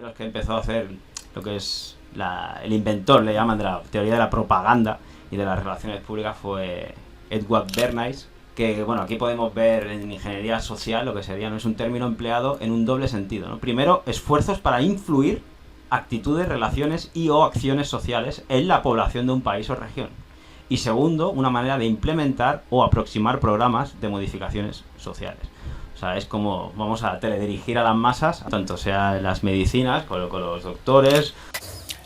de los que empezó a hacer lo que es el inventor, le llaman, de la teoría de la propaganda y de las relaciones públicas fue Edward Bernays, que bueno, aquí podemos ver en ingeniería social lo que sería, ¿no? Es un término empleado en un doble sentido, ¿no? Primero, esfuerzos para influir actitudes, relaciones y o acciones sociales en la población de un país o región. Y segundo, una manera de implementar o aproximar programas de modificaciones sociales. O sea, es como vamos a teledirigir a las masas, tanto sea en las medicinas, con los doctores.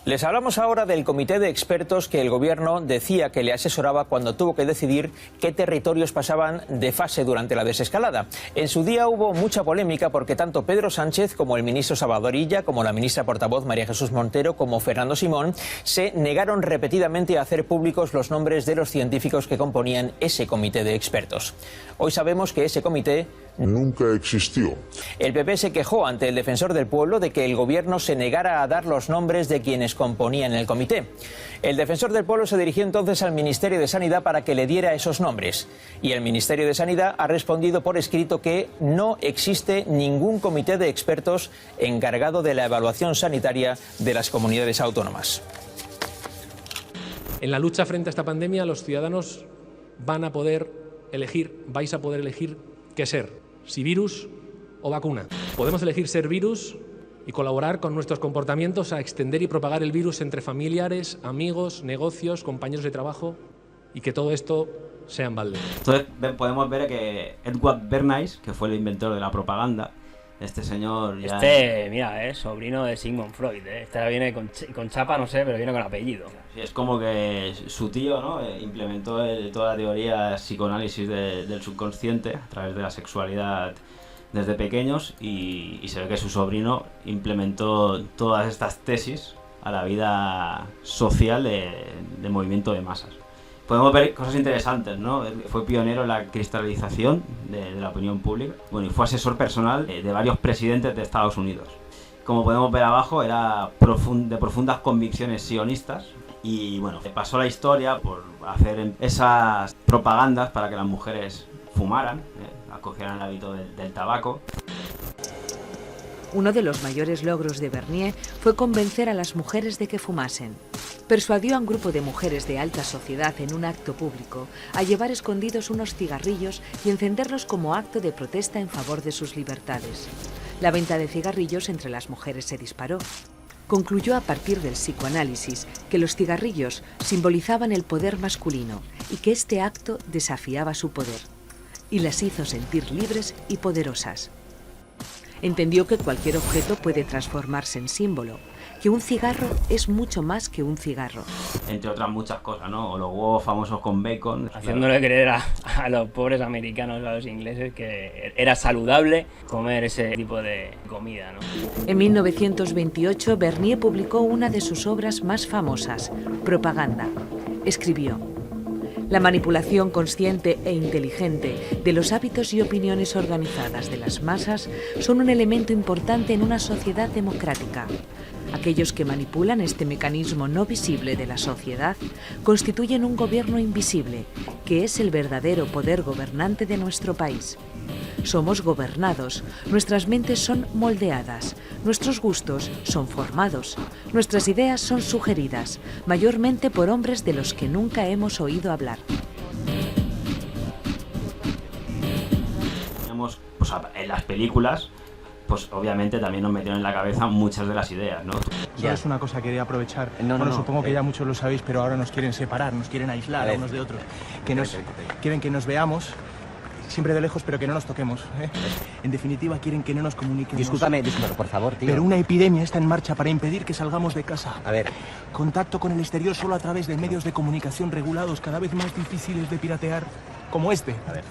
Les hablamos ahora del comité de expertos que el gobierno decía que le asesoraba cuando tuvo que decidir qué territorios pasaban de fase durante la desescalada. En su día hubo mucha polémica porque tanto Pedro Sánchez como el ministro Salvador Illa, como la ministra portavoz María Jesús Montero, como Fernando Simón, se negaron repetidamente a hacer públicos los nombres de los científicos que componían ese comité de expertos. Hoy sabemos que ese comité nunca existió. El PP se quejó ante el Defensor del Pueblo de que el gobierno se negara a dar los nombres de quienes componían el comité. El Defensor del Pueblo se dirigió entonces al Ministerio de Sanidad para que le diera esos nombres. Y el Ministerio de Sanidad ha respondido por escrito que no existe ningún comité de expertos encargado de la evaluación sanitaria de las comunidades autónomas. En la lucha frente a esta pandemia, los ciudadanos vais a poder elegir qué ser. Si virus o vacuna. Podemos elegir ser virus y colaborar con nuestros comportamientos a extender y propagar el virus entre familiares, amigos, negocios, compañeros de trabajo, y que todo esto sea en balde. Entonces podemos ver que Edward Bernays, que fue el inventor de la propaganda, este señor ya... mira, sobrino de Sigmund Freud, Este viene con chapa, no sé, pero viene con apellido. Sí, es como que su tío, ¿no? Implementó toda la teoría psicoanálisis del subconsciente a través de la sexualidad desde pequeños y se ve que su sobrino implementó todas estas tesis a la vida social de movimiento de masas. Podemos ver cosas interesantes, ¿no? Fue pionero en la cristalización de la opinión pública. Bueno, y fue asesor personal de varios presidentes de Estados Unidos. Como podemos ver abajo, era de profundas convicciones sionistas y, bueno, pasó la historia por hacer esas propagandas para que las mujeres fumaran, acogieran el hábito del tabaco. Uno de los mayores logros de Bernier fue convencer a las mujeres de que fumasen. Persuadió a un grupo de mujeres de alta sociedad en un acto público a llevar escondidos unos cigarrillos y encenderlos como acto de protesta en favor de sus libertades. La venta de cigarrillos entre las mujeres se disparó. Concluyó a partir del psicoanálisis que los cigarrillos simbolizaban el poder masculino y que este acto desafiaba su poder, y las hizo sentir libres y poderosas. Entendió que cualquier objeto puede transformarse en símbolo, que un cigarro es mucho más que un cigarro. Entre otras muchas cosas, ¿no? O los huevos famosos con bacon. Haciéndole creer a los pobres americanos, a los ingleses, que era saludable comer ese tipo de comida, ¿no? En 1928, Bernier publicó una de sus obras más famosas, Propaganda. Escribió: la manipulación consciente e inteligente de los hábitos y opiniones organizadas de las masas son un elemento importante en una sociedad democrática. Aquellos que manipulan este mecanismo no visible de la sociedad constituyen un gobierno invisible, que es el verdadero poder gobernante de nuestro país. Somos gobernados, nuestras mentes son moldeadas, nuestros gustos son formados, nuestras ideas son sugeridas, mayormente por hombres de los que nunca hemos oído hablar. Pues, en las películas, pues obviamente también nos metieron en la cabeza muchas de las ideas, ¿no? Ya es una cosa que quería aprovechar. Supongo que ya muchos lo sabéis, pero ahora nos quieren separar, nos quieren aislar a unos de otros. Quieren que nos veamos, siempre de lejos, pero que no nos toquemos, ¿eh? En definitiva, quieren que no nos comuniquemos. Discúlpame, por favor, tío. Pero una epidemia está en marcha para impedir que salgamos de casa. A ver. Contacto con el exterior solo a través de medios de comunicación regulados, cada vez más difíciles de piratear, como este. A ver.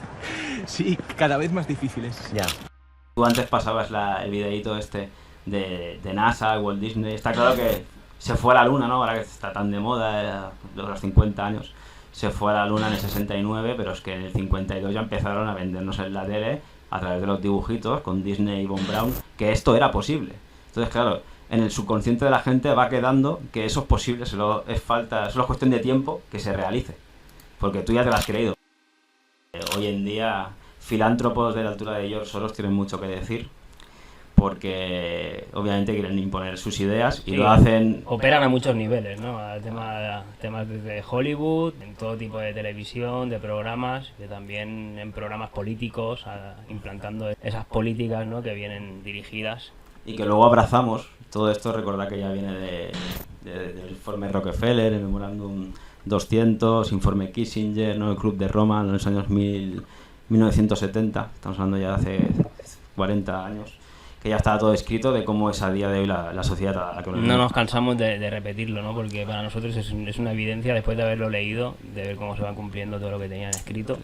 Sí, cada vez más difíciles. Ya. Tú antes pasabas el videíto este de NASA, Walt Disney. Está claro que se fue a la luna, ¿no? Ahora que está tan de moda, los 50 años. Se fue a la luna en el 69, pero es que en el 52 ya empezaron a vendernos en la tele, a través de los dibujitos, con Disney y Von Braun, que esto era posible. Entonces, claro, en el subconsciente de la gente va quedando que eso es posible, solo es cuestión de tiempo que se realice. Porque tú ya te lo has creído. Hoy en día, filántropos de la altura de George Soros tienen mucho que decir, porque obviamente quieren imponer sus ideas y Sí, lo hacen... Operan a muchos niveles, ¿no? A temas desde Hollywood, en todo tipo de televisión, de programas, que también en programas políticos, implantando esas políticas, ¿no?, que vienen dirigidas. Y que luego abrazamos. Todo esto, recordad que ya viene del informe Rockefeller, el Memorándum 200, informe Kissinger, ¿no?, el Club de Roma en los años 1970, estamos hablando ya de hace 40 años, que ya estaba todo escrito de cómo es a día de hoy la sociedad a la que No nos cansamos de repetirlo, ¿no? Porque para nosotros es una evidencia, después de haberlo leído, de ver cómo se va cumpliendo todo lo que tenían escrito.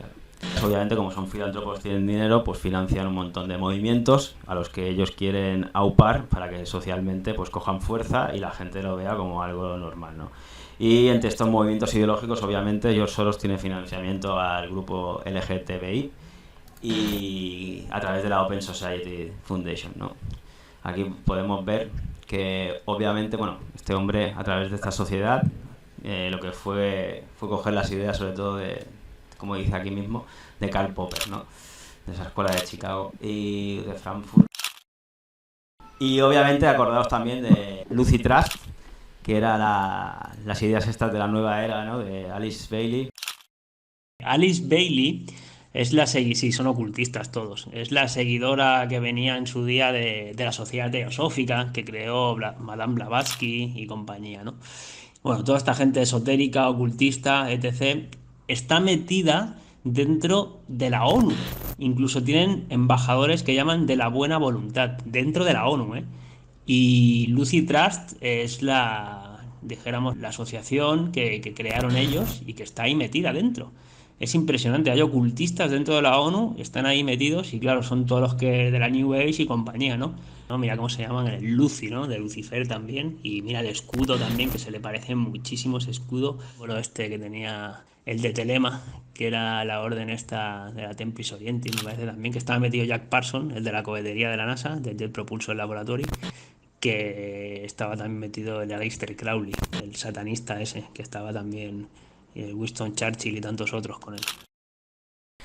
Obviamente, como son filántropos, tienen dinero, pues financian un montón de movimientos a los que ellos quieren aupar para que socialmente pues cojan fuerza y la gente lo vea como algo normal, ¿no? Y entre estos movimientos ideológicos, obviamente, George Soros tiene financiamiento al grupo LGTBI y a través de la Open Society Foundation, ¿no? Aquí podemos ver que, obviamente, bueno, este hombre, a través de esta sociedad, lo que fue coger las ideas, sobre todo de, como dice aquí mismo, de Karl Popper, ¿no?, de esa escuela de Chicago y de Frankfurt. Y obviamente acordaos también de Lucy Trust, que era las ideas estas de la nueva era, ¿no?, de Alice Bailey. Alice Bailey es sí, son ocultistas todos. Es la seguidora que venía en su día de la Sociedad Teosófica que creó Madame Blavatsky y compañía, ¿no? Bueno, toda esta gente esotérica, ocultista, etc., está metida dentro de la ONU. Incluso tienen embajadores que llaman de la buena voluntad dentro de la ONU, ¿eh? Y Lucy Trust es dijéramos, la asociación que crearon ellos y que está ahí metida dentro. Es impresionante, hay ocultistas dentro de la ONU, están ahí metidos y claro, son todos los que de la New Age y compañía, ¿no? Mira cómo se llaman, el Lucy, ¿no?, de Lucifer también, y mira el escudo también, que se le parece muchísimo ese escudo. Bueno, este que tenía el de Telema, que era la orden esta de la Templis Orientis, me parece también, que estaba metido Jack Parsons, el de la cohetería de la NASA, del Jet Propulsor Laboratory, que estaba también metido el Aleister Crowley, el satanista ese, que estaba también Winston Churchill y tantos otros con él.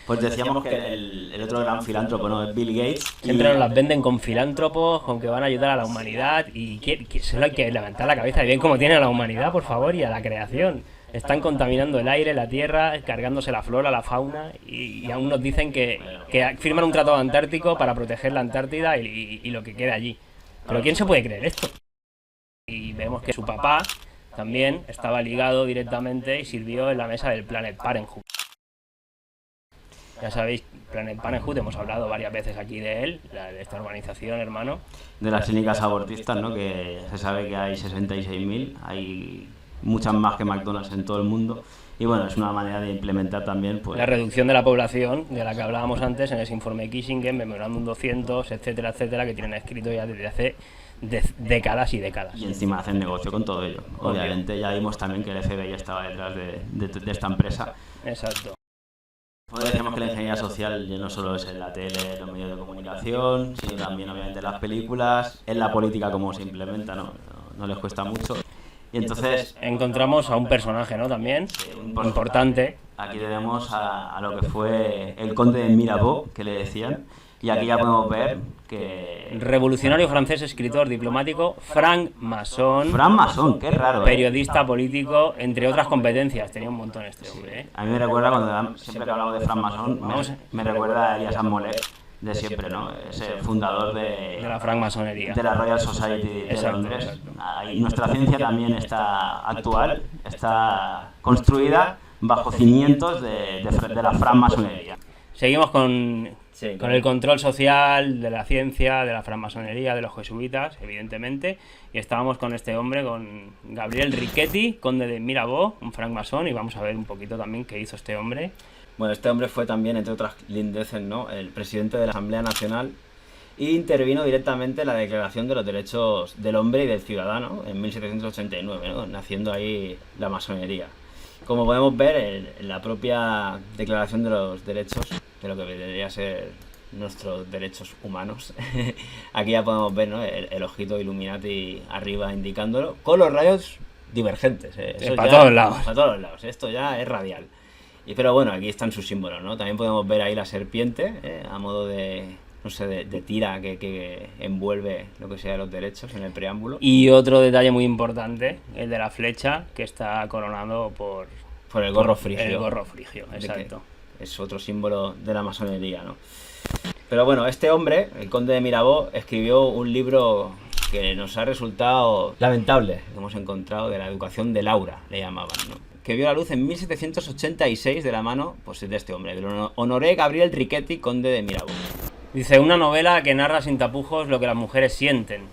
Pues decíamos que el otro gran filántropo, ¿no?, es Bill Gates. Siempre nos las venden con filántropos, con que van a ayudar a la humanidad y que solo hay que levantar la cabeza y ver cómo tiene a la humanidad, por favor, y a la creación. Están contaminando el aire, la tierra, cargándose la flora, la fauna y aún nos dicen que firman un tratado antártico para proteger la Antártida y lo que queda allí. ¿Pero quién se puede creer esto? Y vemos que su papá también estaba ligado directamente y sirvió en la mesa del Planet Parenthood. Ya sabéis, Planet Parenthood, hemos hablado varias veces aquí de él, de esta organización, hermano. De las clínicas abortistas, ¿no?, que se sabe que hay 66.000, hay muchas más que McDonald's en todo el mundo. Y bueno, es una manera de implementar también pues la reducción de la población, de la que hablábamos antes en ese informe Kissinger, Memorándum 200, etcétera, etcétera, que tienen escrito ya desde hace décadas y décadas. Y encima hacen negocio con todo ello. Obviamente ya vimos también que el FBI estaba detrás de esta empresa. Exacto. Pues decíamos que la ingeniería social ya no solo es en la tele, los medios de comunicación, sino también obviamente en las películas, en la política cómo se implementa, no les cuesta mucho. Y entonces encontramos a un personaje, ¿no?, también importante. Aquí tenemos a lo que fue el conde de Mirabeau, que le decían, y aquí ya podemos ver que... Revolucionario francés, escritor, diplomático, franc masón. Franc masón, qué raro, periodista político, entre otras competencias. Tenía un montón este hombre, ¿eh? A mí me recuerda, siempre que hablamos de franc masón, me recuerda a Elias Molet, de siempre, ¿no? Es el fundador de la francmasonería, de la Royal Society de Londres. Y nuestra ciencia también está actual, está construida bajo cimientos de la francmasonería. Seguimos con el control social de la ciencia, de la francmasonería, de los jesuitas, evidentemente, y estábamos con este hombre, con Gabriel Riquetti, conde de Mirabeau, un francmasón, y vamos a ver un poquito también qué hizo este hombre. Bueno, este hombre fue también, entre otras lindeces, ¿no?, el presidente de la Asamblea Nacional e intervino directamente en la Declaración de los Derechos del Hombre y del Ciudadano en 1789, ¿no?, naciendo ahí la masonería. Como podemos ver, en la propia Declaración de los Derechos, de lo que debería ser nuestros derechos humanos, aquí ya podemos ver, ¿no?, el ojito Illuminati arriba indicándolo, con los rayos divergentes. Eso para todos lados. Para todos lados, esto ya es radial. Pero bueno, aquí están sus símbolos, ¿no? También podemos ver ahí la serpiente, a modo de no sé, de tira que envuelve lo que sea los derechos en el preámbulo. Y otro detalle muy importante, el de la flecha, que está coronado por el gorro frigio. El gorro frigio, exacto. Es otro símbolo de la masonería, ¿no? Pero bueno, este hombre, el conde de Mirabeau, escribió un libro que nos ha resultado lamentable, que hemos encontrado, de la educación de Laura, le llamaban, ¿no? Que vio la luz en 1786 de la mano pues, de este hombre, de Honoré Gabriel Riquetti, conde de Mirabeau. Dice, una novela que narra sin tapujos lo que las mujeres sienten.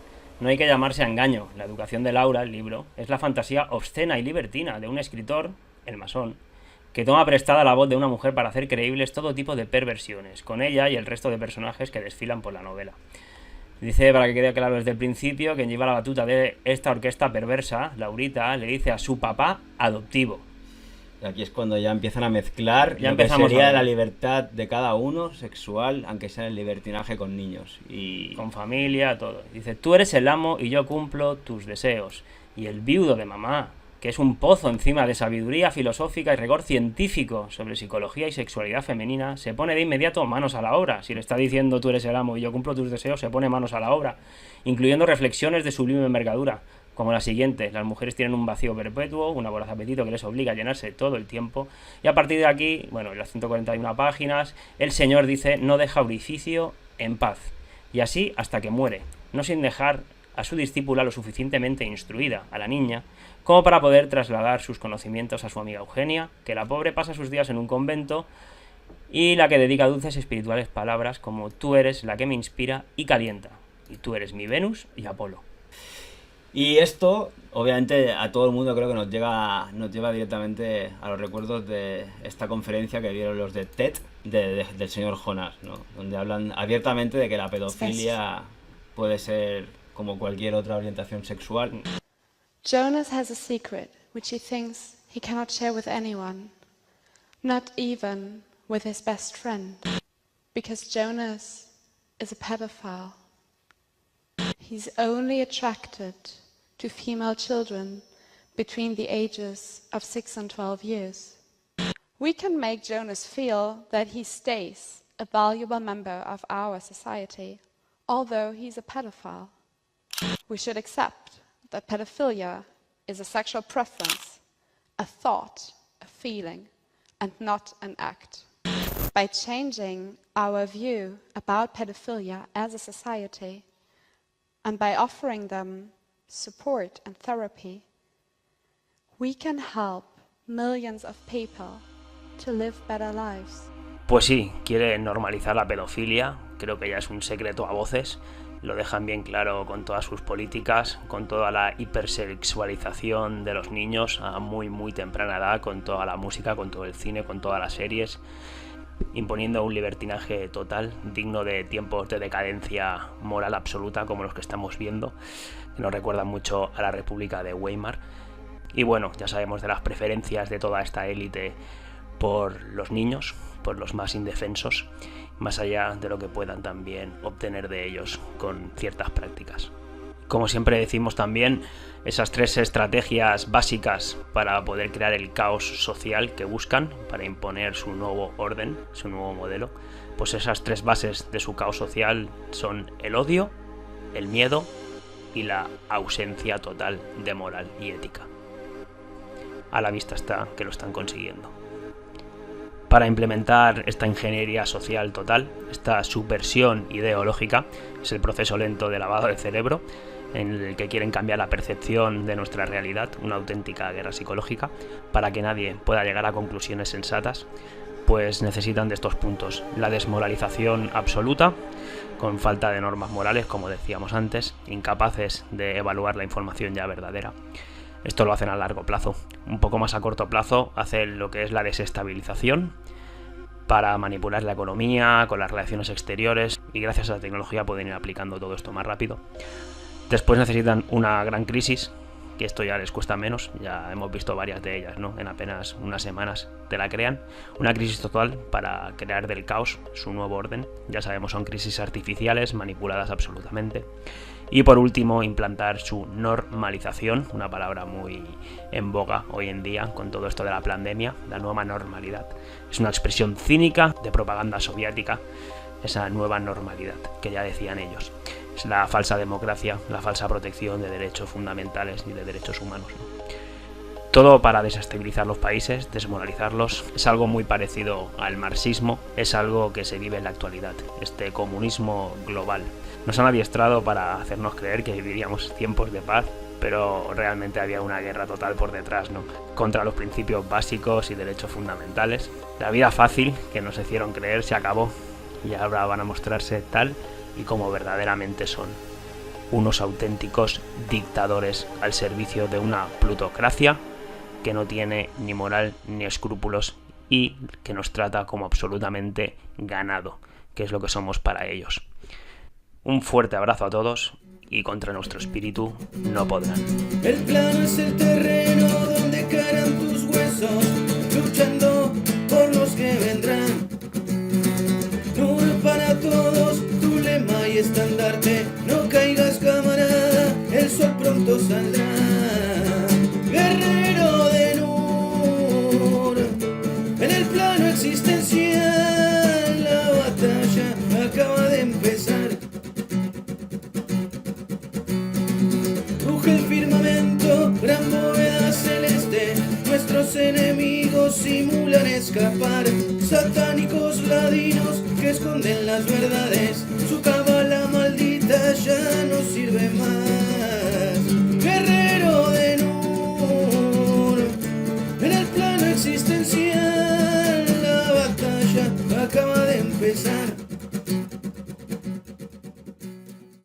No hay que llamarse a engaño. La educación de Laura, el libro, es la fantasía obscena y libertina de un escritor, el masón, que toma prestada la voz de una mujer para hacer creíbles todo tipo de perversiones, con ella y el resto de personajes que desfilan por la novela. Dice, para que quede claro desde el principio, quien lleva la batuta de esta orquesta perversa, Laurita, le dice a su papá adoptivo. Y aquí es cuando ya empiezan a mezclar ya lo que sería la libertad de cada uno, sexual, aunque sea el libertinaje con niños. Y con familia, todo. Dice, tú eres el amo y yo cumplo tus deseos. Y el viudo de mamá, que es un pozo encima de sabiduría filosófica y rigor científico sobre psicología y sexualidad femenina, se pone de inmediato manos a la obra. Si le está diciendo tú eres el amo y yo cumplo tus deseos, se pone manos a la obra, incluyendo reflexiones de sublime envergadura, como la siguiente: las mujeres tienen un vacío perpetuo, un voraz apetito que les obliga a llenarse todo el tiempo, y a partir de aquí, bueno, en las 141 páginas, el señor dice, no deja orificio en paz, y así hasta que muere, no sin dejar a su discípula lo suficientemente instruida, a la niña, como para poder trasladar sus conocimientos a su amiga Eugenia, que la pobre pasa sus días en un convento, y la que dedica dulces espirituales palabras como tú eres la que me inspira y calienta, y tú eres mi Venus y Apolo. Y esto, obviamente, a todo el mundo creo que nos lleva directamente a los recuerdos de esta conferencia que dieron los de TED del señor Jonas, ¿no? Donde hablan abiertamente de que la pedofilia puede ser como cualquier otra orientación sexual. Jonas has a secret which he thinks he cannot share with anyone, not even with his best friend, because Jonas is a pedophile. He's only attracted to female children between the ages of 6 and 12 years. We can make Jonas feel that he stays a valuable member of our society, although he's a pedophile. We should accept that pedophilia is a sexual preference, a thought, a feeling, and not an act. By changing our view about pedophilia as a society, and by offering them support and therapy, we can help millions of people to live better lives. Pues sí, quiere normalizar la pedofilia, creo que ya es un secreto a voces. Lo dejan bien claro con todas sus políticas, con toda la hipersexualización de los niños a muy muy temprana edad, con toda la música, con todo el cine, con todas las series, imponiendo un libertinaje total, digno de tiempos de decadencia moral absoluta como los que estamos viendo, que nos recuerdan mucho a la República de Weimar. Y bueno, ya sabemos de las preferencias de toda esta élite por los niños, por los más indefensos, más allá de lo que puedan también obtener de ellos con ciertas prácticas. Como siempre decimos también, esas 3 estrategias básicas para poder crear el caos social que buscan, para imponer su nuevo orden, su nuevo modelo, pues esas 3 bases de su caos social son el odio, el miedo y la ausencia total de moral y ética. A la vista está que lo están consiguiendo. Para implementar esta ingeniería social total, esta subversión ideológica, es el proceso lento de lavado de cerebro, en el que quieren cambiar la percepción de nuestra realidad, una auténtica guerra psicológica, para que nadie pueda llegar a conclusiones sensatas, pues necesitan de estos puntos: la desmoralización absoluta, con falta de normas morales, como decíamos antes, incapaces de evaluar la información ya verdadera. Esto lo hacen a largo plazo. Un poco más a corto plazo hacen lo que es la desestabilización para manipular la economía, con las relaciones exteriores, y gracias a la tecnología pueden ir aplicando todo esto más rápido. Después necesitan una gran crisis, que esto ya les cuesta menos, ya hemos visto varias de ellas, ¿no? En apenas unas semanas te la crean. Una crisis total para crear del caos su nuevo orden. Ya sabemos, son crisis artificiales, manipuladas absolutamente. Y por último, implantar su normalización, una palabra muy en boga hoy en día con todo esto de la pandemia, la nueva normalidad. Es una expresión cínica de propaganda soviética esa nueva normalidad que ya decían ellos. Es la falsa democracia, la falsa protección de derechos fundamentales y de derechos humanos, ¿no? Todo para desestabilizar los países, desmoralizarlos. Es algo muy parecido al marxismo, es algo que se vive en la actualidad, este comunismo global. Nos han adiestrado para hacernos creer que viviríamos tiempos de paz, pero realmente había una guerra total por detrás, ¿no? Contra los principios básicos y derechos fundamentales. La vida fácil que nos hicieron creer se acabó y ahora van a mostrarse tal y como verdaderamente son. Unos auténticos dictadores al servicio de una plutocracia que no tiene ni moral ni escrúpulos y que nos trata como absolutamente ganado, que es lo que somos para ellos. Un fuerte abrazo a todos y contra nuestro espíritu no podrán. El plano es el terreno donde caerán tus huesos, luchando por los que vendrán. Nur para todos, tu lema y estandarte, no caigas camarada, el sol pronto saldrá. Guerrero de Nur, en el plano existencial, la batalla acaba de empezar. Ruge el firmamento, gran bóveda celeste, nuestros enemigos simulan escapar. Satánicos ladinos que esconden las verdades, su cábala maldita ya no sirve más.